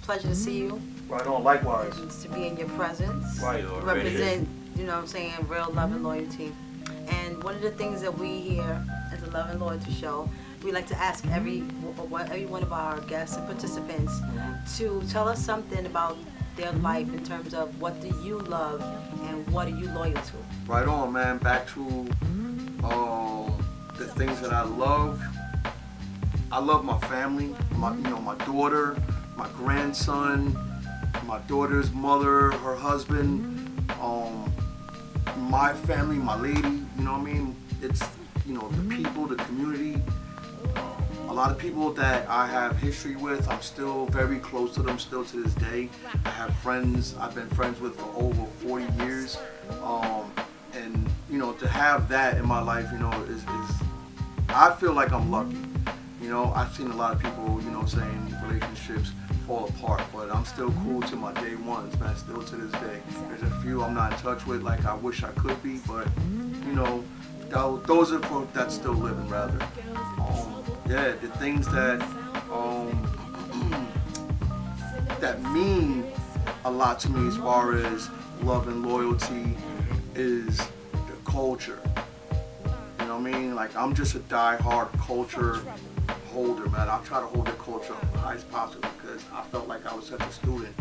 pleasure to see you. Right on, likewise. And to be in your presence. Right on. Represent, you know what I'm saying, real love and loyalty. And one of the things that we here at the Love and Loyalty Show, we like to ask every one of our guests and participants to tell us something about their life in terms of what do you love and what are you loyal to. Right on, man. Back to the things that I love. I love my family, my daughter, my grandson, my daughter's mother, her husband, my family, my lady, you know what I mean? It's, the people, the community, a lot of people that I have history with, I'm still very close to them still to this day. I have friends I've been friends with for over 40 years. And, to have that in my life, is I feel like I'm lucky. I've seen a lot of people, saying relationships fall apart, but I'm still cool to my day ones, man, still to this day. There's a few I'm not in touch with like I wish I could be, but, those are for that's still living, rather. The things that, that mean a lot to me as far as love and loyalty is the culture. You know what I mean? Like, I'm just a die-hard culture holder, man. I try to hold the culture up as high as possible because I felt like I was such a student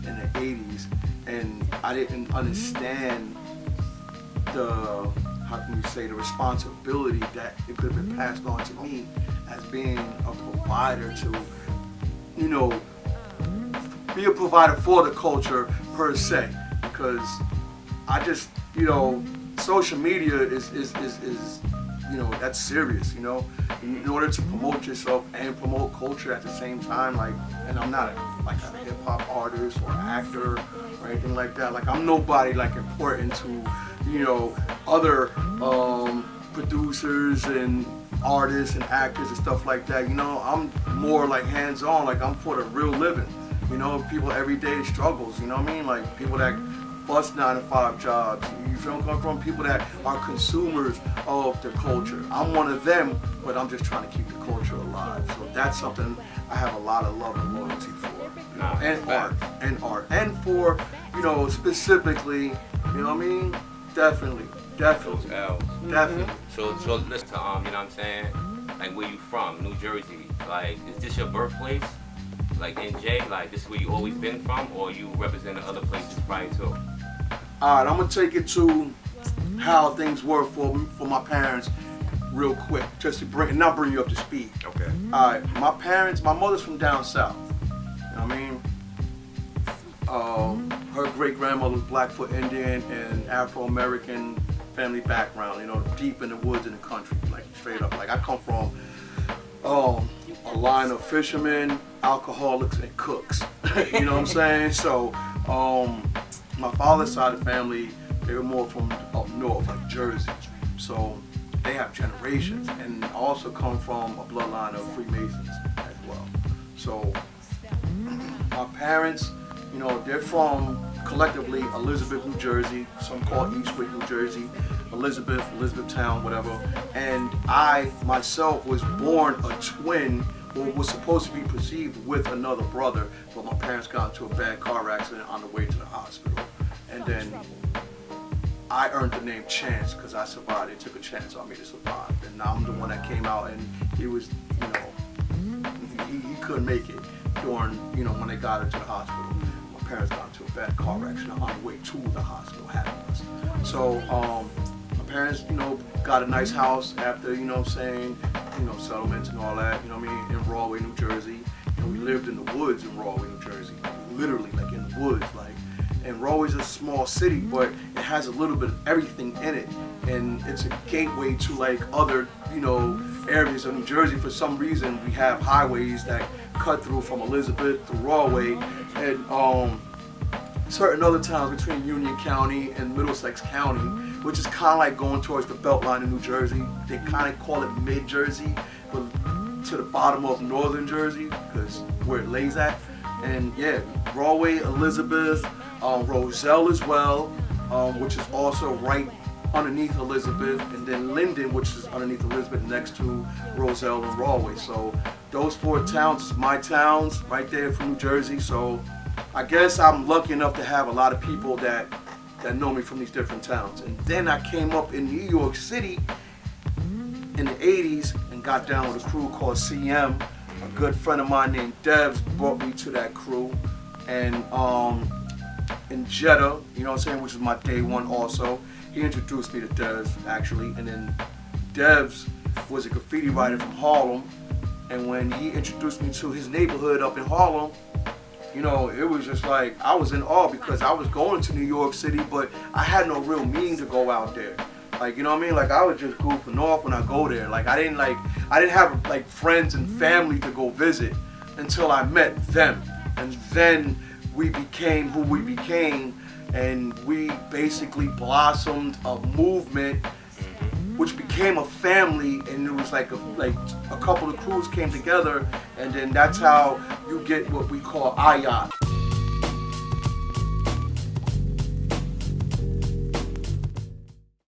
in the 80s and I didn't understand the responsibility that it could have been passed on to me as being a provider to, be a provider for the culture per se, because I just, social media is that's serious, in order to promote yourself and promote culture at the same time, and I'm not a hip hop artist or actor or anything like that. Like, I'm nobody important to, other producers and artists and actors and stuff like that. I'm more hands-on, I'm for the real living. People everyday struggles, you know what I mean? Like, people that bust 9-to-5 jobs. You feel me? Come from people that are consumers of the culture. I'm one of them, but I'm just trying to keep the culture alive. So that's something I have a lot of love and loyalty for. And art. And for, specifically, you know what I mean? Definitely. Definitely. So listen to, you know what I'm saying? Like, where you from? New Jersey. Like, is this your birthplace? Like, NJ? Like, this is where you always been from? Or you represented other places prior to? Alright, I'm going to take it to how things were for my parents real quick. Just to not bring you up to speed. Okay. Alright, my mother's from down south. You know what I mean? Her great-grandmother was Blackfoot Indian and Afro-American family background, deep in the woods in the country, straight up. I come from a line of fishermen, alcoholics, and cooks. You know what I'm saying? So, my father's side of the family, they were more from up north, Jersey. So, they have generations, and also come from a bloodline of Freemasons as well. So, my parents, they're from collectively Elizabeth, New Jersey. Some call it Eastwick, New Jersey. Elizabethtown, whatever. And I myself was born a twin, or was supposed to be perceived with another brother, but my parents got into a bad car accident on the way to the hospital. And then I earned the name Chance because I survived. They took a chance on me to survive. And I'm the one that came out, and he was, he couldn't make it during, when they got into the hospital. My parents got into a bad car accident on the way to the hospital, having us. So, my parents, got a nice house after, settlements and all that, in Rahway, New Jersey. And we lived in the woods in Rahway, New Jersey, literally, in the woods, and Rahway's a small city, but it has a little bit of everything in it, and it's a gateway to other, areas of New Jersey. For some reason, we have highways that cut through from Elizabeth to Rahway, and certain other towns between Union County and Middlesex County, which is kind of like going towards the Beltline of New Jersey. They kind of call it mid-Jersey, but to the bottom of northern Jersey, because where it lays at. And yeah, Rahway, Elizabeth, Roselle as well, which is also right underneath Elizabeth, and then Linden, which is underneath Elizabeth, next to Roselle and Rahway. So those 4 towns is my towns right there from New Jersey. So I guess I'm lucky enough to have a lot of people that know me from these different towns. And then I came up in New York City in the 80s and got down with a crew called CM. A good friend of mine named Devs brought me to that crew. And in Jeddah, you know what I'm saying, which is my day one also. He introduced me to Devs, actually. And then Devs was a graffiti writer from Harlem. And when he introduced me to his neighborhood up in Harlem, you know, it was just like, I was in awe because I was going to New York City, but I had no real meaning to go out there. Like, you know what I mean? Like, I was just goofing off when I go there. Like, I didn't have like friends and family to go visit until I met them. And then we became who we became, and we basically blossomed a movement which became a family, and it was like a couple of crews came together, and then that's how you get what we call IOT.